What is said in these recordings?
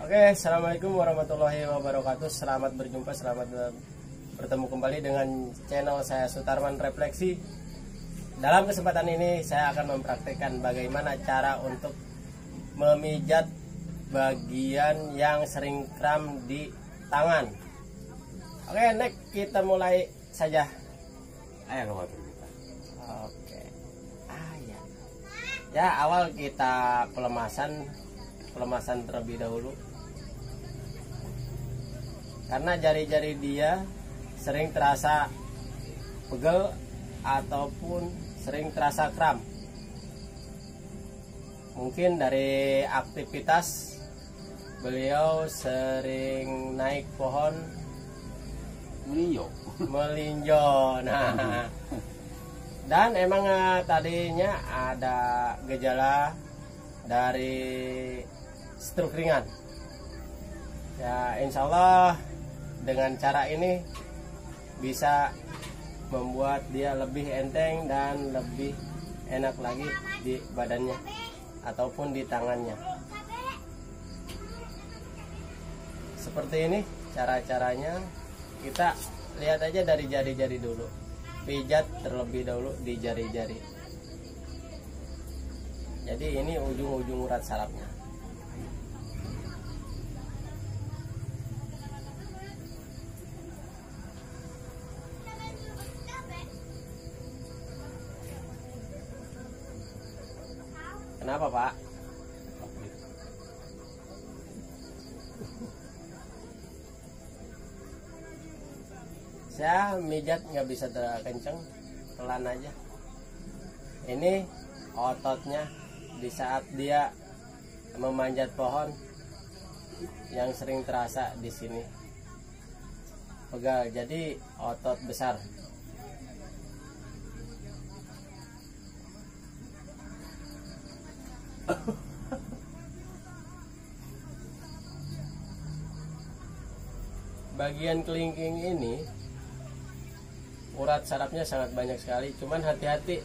Oke, assalamualaikum warahmatullahi wabarakatuh. Selamat berjumpa, selamat bertemu kembali dengan channel saya Sutarman Refleksi. Dalam kesempatan ini saya akan mempraktikkan bagaimana cara untuk memijat bagian yang sering kram di tangan. Oke, next kita mulai saja. Ayo ke kita. Oke. Ya, awal kita pelemasan terlebih dahulu. Karena jari-jari dia sering terasa pegel ataupun sering terasa kram. Mungkin dari aktivitas beliau sering naik pohon melinjo. Nah, dan emang tadinya ada gejala dari stroke ringan. Ya, insya Allah dengan cara ini bisa membuat dia lebih enteng dan lebih enak lagi di badannya ataupun di tangannya. Seperti ini cara-caranya. Kita lihat aja dari jari-jari dulu. Pijat terlebih dahulu di jari-jari. Jadi ini ujung-ujung urat sarafnya. Kenapa, Pak? Saya mijat nggak bisa kenceng, pelan aja. Ini ototnya di saat dia memanjat pohon yang sering terasa di sini pegal, jadi otot besar. Bagian kelingking ini urat sarafnya sangat banyak sekali, cuman hati-hati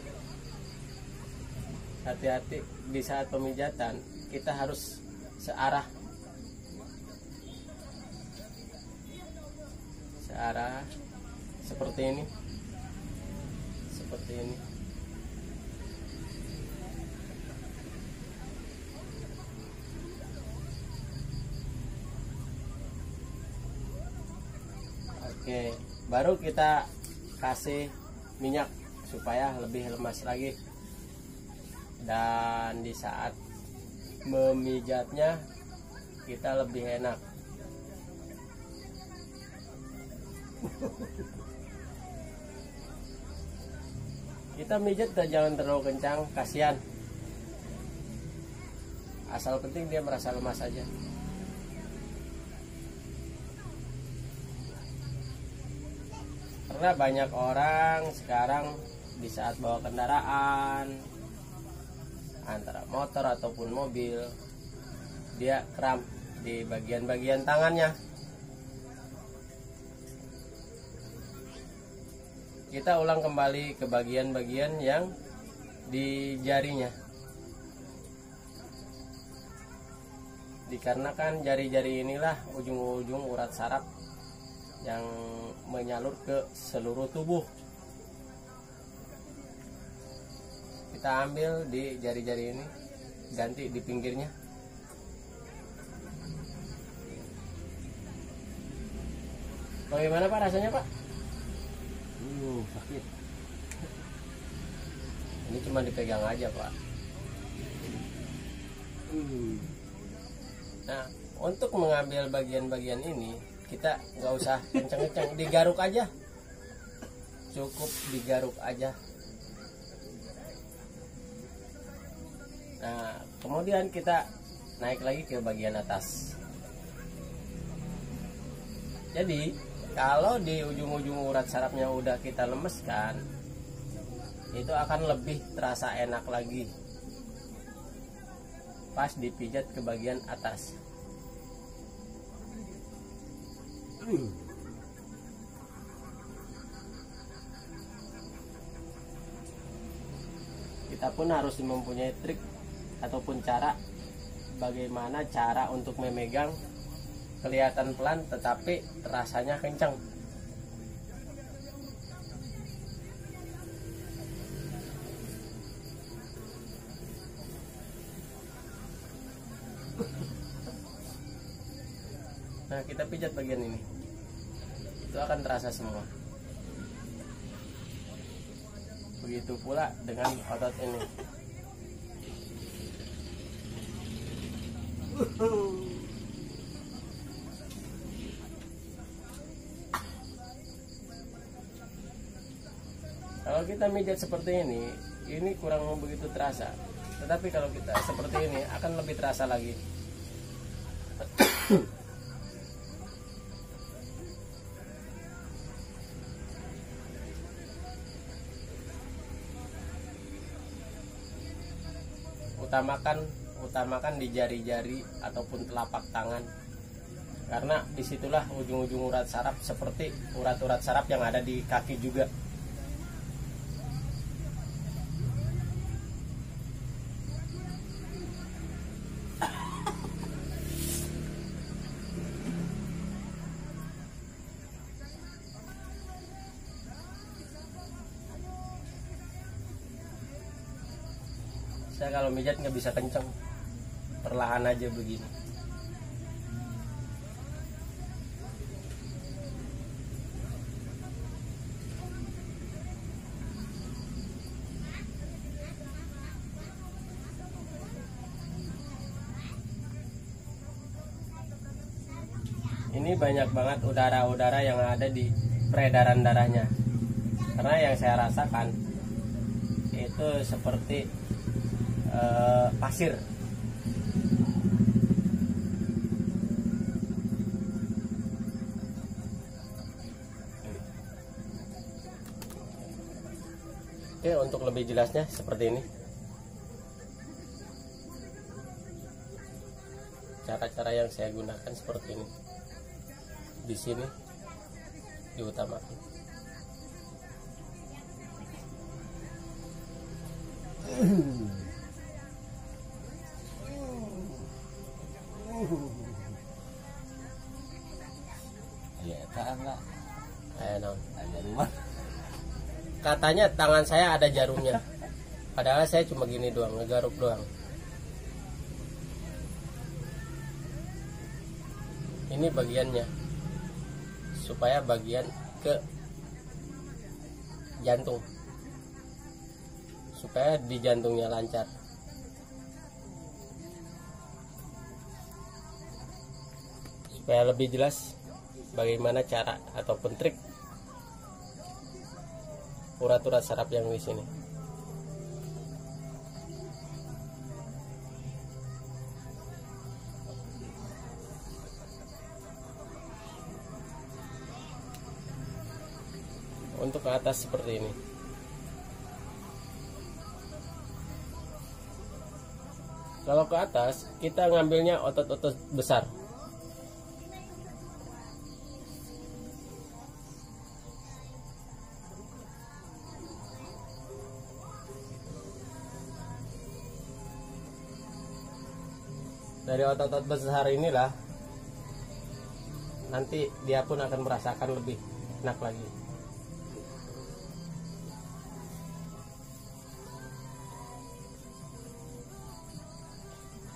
di saat pemijatan kita harus searah seperti ini. Oke, baru kita kasih minyak supaya lebih lemas lagi. Dan di saat memijatnya kita lebih enak. Kita mijat jangan terlalu kencang, kasihan. Asal penting dia merasa lemas aja. Karena banyak orang sekarang di saat bawa kendaraan, antara motor ataupun mobil, dia kram di bagian-bagian tangannya. Kita ulang kembali ke bagian-bagian yang di jarinya. Dikarenakan jari-jari inilah ujung-ujung urat saraf yang menyalur ke seluruh tubuh. Kita ambil di jari-jari ini, ganti di pinggirnya. Bagaimana Pak rasanya, Pak? Sakit. Ini cuma dipegang aja, Pak. Nah, untuk mengambil bagian-bagian ini kita nggak usah kenceng-kenceng, digaruk aja, cukup digaruk aja. Nah, kemudian kita naik lagi ke bagian atas. Jadi kalau di ujung-ujung urat sarafnya udah kita lemeskan, itu akan lebih terasa enak lagi pas dipijat ke bagian atas. Kita pun harus mempunyai trik ataupun cara bagaimana cara untuk memegang, kelihatan pelan tetapi rasanya kencang. Nah, kita pijat bagian ini, itu akan terasa semua. Begitu pula dengan otot ini. Kalau kita mijat seperti ini kurang begitu terasa. Tetapi kalau kita seperti ini akan lebih terasa lagi. Utamakan di jari-jari ataupun telapak tangan, karena disitulah ujung-ujung urat saraf, seperti urat-urat saraf yang ada di kaki juga. Saya kalau mijat nggak bisa kenceng, perlahan aja begini. Ini banyak banget udara-udara yang ada di peredaran darahnya, karena yang saya rasakan itu seperti pasir. Oke, untuk lebih jelasnya seperti ini. Cara-cara yang saya gunakan seperti ini. Di sini diutamakan. Ya, enggak. Ada rumah. Katanya tangan saya ada jarumnya. Padahal saya cuma gini doang, ngegaruk doang. Ini bagiannya, supaya bagian ke jantung, supaya di jantungnya lancar. Supaya lebih jelas bagaimana cara ataupun trik urat-urat saraf yang di sini. Untuk ke atas seperti ini. Kalau ke atas kita ngambilnya otot-otot besar. Dari otot-otot besar inilah nanti dia pun akan merasakan lebih enak lagi.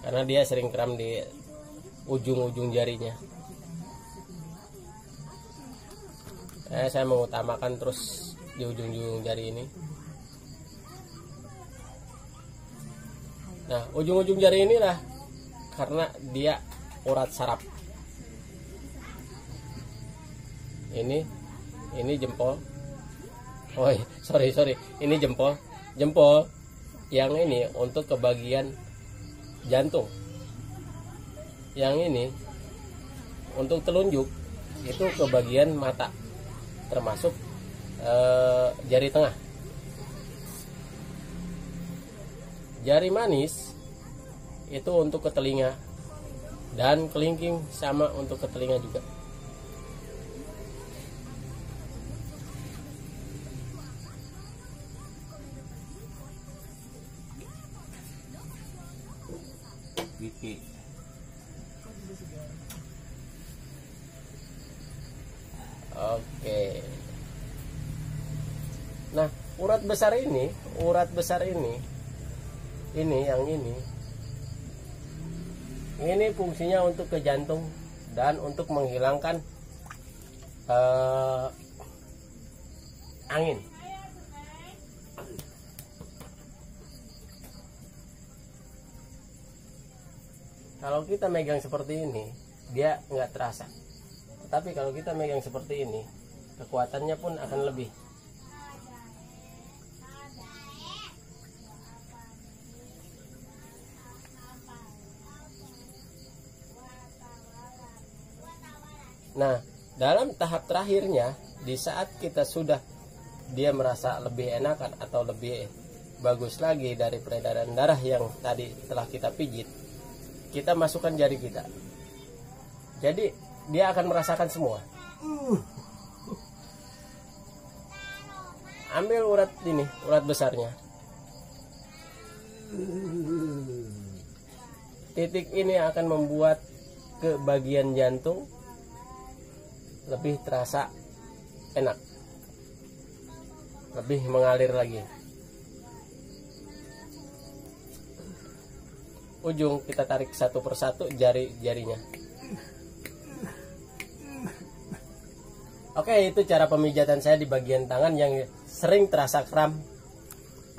Karena dia sering kram di ujung-ujung jarinya. Saya mengutamakan terus di ujung-ujung jari ini. Nah, ujung-ujung jari inilah karena dia urat saraf. Ini jempol. Oh, sorry. Ini jempol. Jempol yang ini untuk ke bagian jantung. Yang ini untuk telunjuk itu ke bagian mata, termasuk jari tengah. Jari manis itu untuk ke telinga, dan kelingking sama untuk ke telinga juga. Gigi. Oke. Nah, urat besar ini yang ini fungsinya untuk ke jantung dan untuk menghilangkan angin. Kalau kita megang seperti ini, dia nggak terasa. Tapi kalau kita megang seperti ini, kekuatannya pun akan lebih. Nah, dalam tahap terakhirnya, di saat kita sudah dia merasa lebih enakan atau lebih bagus lagi dari peredaran darah yang tadi telah kita pijit, kita masukkan jari kita. Jadi dia akan merasakan semua. Ambil urat ini, urat besarnya. Titik ini akan membuat ke bagian jantung lebih terasa enak, lebih mengalir lagi. Ujung kita tarik satu persatu jari-jarinya. Oke, itu cara pemijatan saya di bagian tangan yang sering terasa kram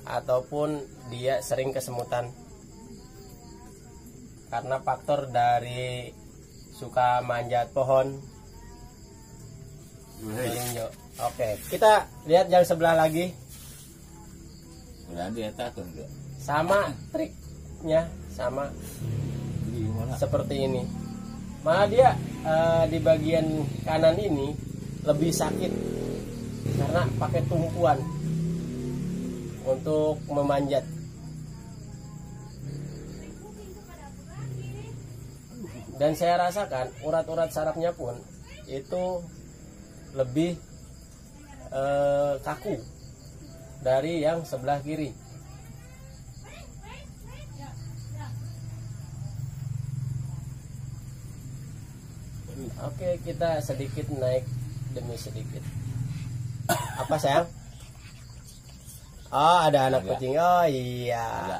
ataupun dia sering kesemutan karena faktor dari suka manjat pohon. Melinjo. Oke, kita lihat yang sebelah lagi. Sama triknya, sama seperti ini. Malah dia di bagian kanan ini lebih sakit karena pakai tumpuan untuk memanjat. Dan saya rasakan urat-urat sarafnya pun itu lebih kaku dari yang sebelah kiri. Oke, kita sedikit naik demi sedikit. Apa sayang? Oh, ada anak kucing. Oh iya,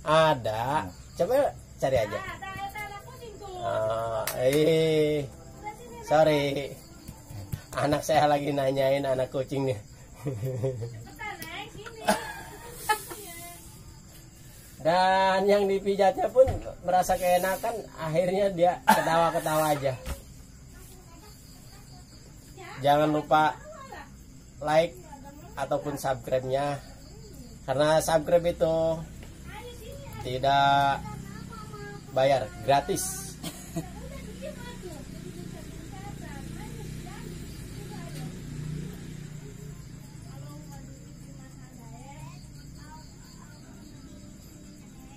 ada. Coba cari aja. Sorry, anak saya lagi nanyain anak kucingnya. Dan yang dipijatnya pun merasa keenakan, akhirnya dia ketawa-ketawa aja. Jangan lupa like ataupun subscribe-nya, karena subscribe itu tidak bayar, gratis.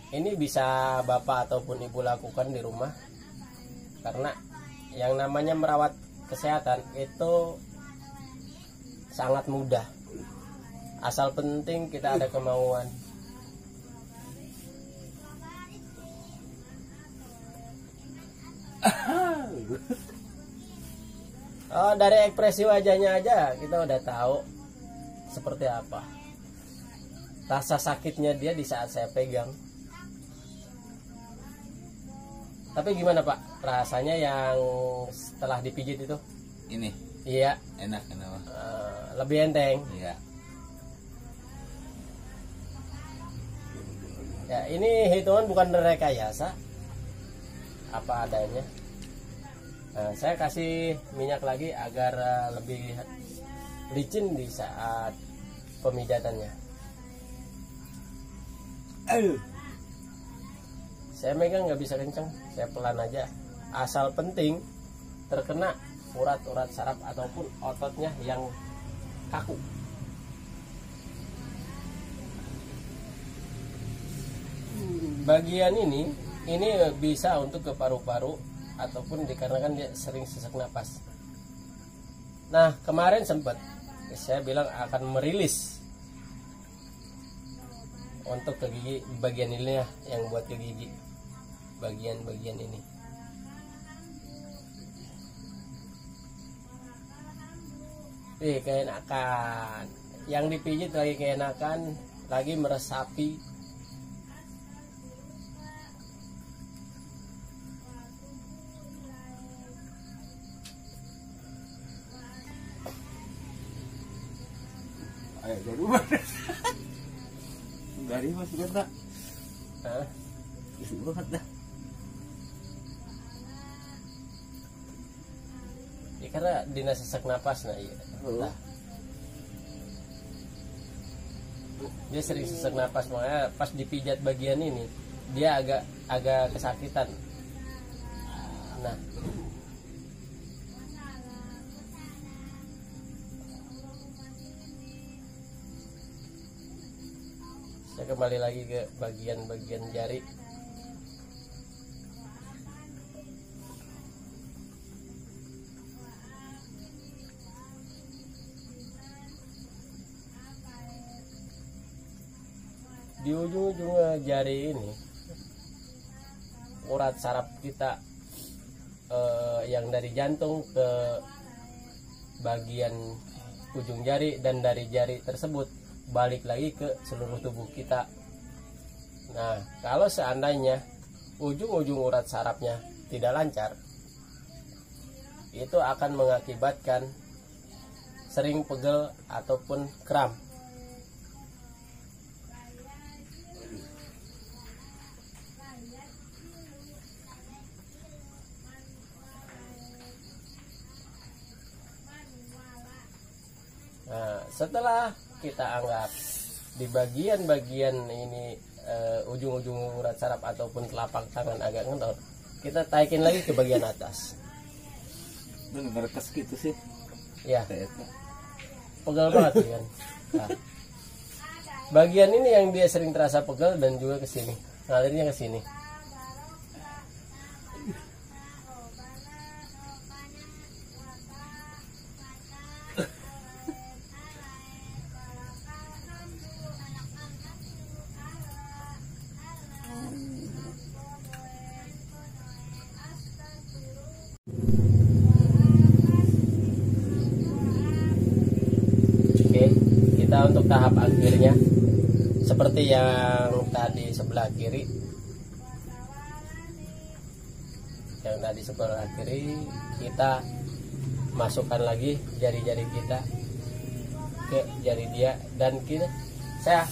Ini bisa bapak ataupun ibu lakukan di rumah, karena yang namanya merawat kesehatan itu sangat mudah, asal penting kita ada kemauan. Oh, dari ekspresi wajahnya aja kita udah tahu seperti apa rasa sakitnya dia di saat saya pegang. Tapi gimana Pak rasanya yang setelah dipijit itu? Ini? Iya. Enak kenapa? Lebih enteng. Iya. Ya, ini hitungan bukan rekayasa, apa adanya. Nah, saya kasih minyak lagi agar lebih licin di saat pemijatannya. Saya megang nggak bisa kenceng, saya pelan aja. Asal penting terkena urat-urat saraf ataupun ototnya yang kaku. Bagian ini bisa untuk ke paru-paru ataupun dikarenakan dia sering sesak napas. Nah, kemarin sempat saya bilang akan merilis untuk ke gigi, bagian ini ya, yang buat ke gigi, bagian-bagian ini. Keenakan. Yang dipijit lagi keenakan, lagi meresapi. Ayo jadi mana? Dari mas kata. Hah? Isi banget dah. Ya karena dina sesak napas nah iya. Nah. Dia sering sesak napas, makanya pas dipijat bagian ini dia agak kesakitan. Nah, saya kembali lagi ke bagian-bagian jari. Di ujung-ujung jari ini urat saraf kita yang dari jantung ke bagian ujung jari dan dari jari tersebut balik lagi ke seluruh tubuh kita. Nah, kalau seandainya ujung-ujung urat sarafnya tidak lancar, itu akan mengakibatkan sering pegel ataupun kram. Nah, setelah kita anggap di bagian-bagian ini ujung-ujung urat saraf ataupun telapak tangan agak ngendor, kita taikin lagi ke bagian atas. Itu ngerekas gitu sih. Ya, pegel banget kan. Nah, bagian ini yang dia sering terasa pegel dan juga ke sini, ngalirnya ke sini. Kita untuk tahap akhirnya seperti yang tadi sebelah kiri, kita masukkan lagi jari-jari kita ke jari dia dan saya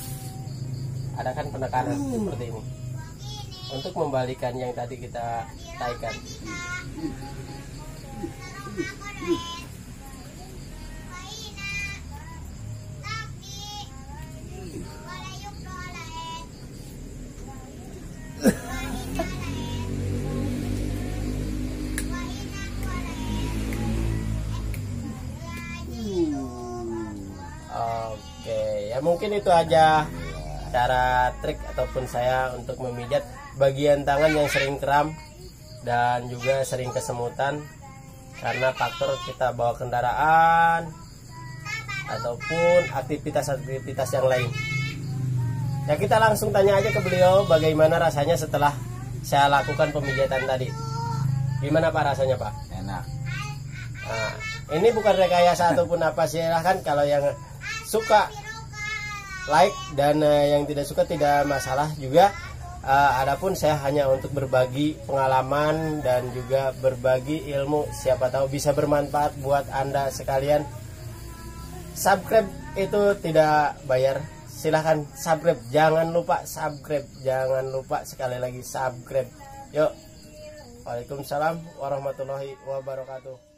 adakan penekanan seperti ini untuk membalikan yang tadi kita taikan. Oke, ya mungkin itu aja cara trik ataupun saya untuk memijat bagian tangan yang sering kram dan juga sering kesemutan karena faktor kita bawa kendaraan ataupun aktivitas-aktivitas yang lain. Ya kita langsung tanya aja ke beliau bagaimana rasanya setelah saya lakukan pemijatan tadi. Gimana Pak rasanya Pak? Enak. Nah, ini bukan rekayasa ataupun apa, silahkan kalau yang suka like dan yang tidak suka tidak masalah juga. Adapun saya hanya untuk berbagi pengalaman dan juga berbagi ilmu, siapa tahu bisa bermanfaat buat Anda sekalian. Subscribe itu tidak bayar, silahkan subscribe, jangan lupa subscribe, jangan lupa sekali lagi subscribe. Yuk, waalaikumsalam warahmatullahi wabarakatuh.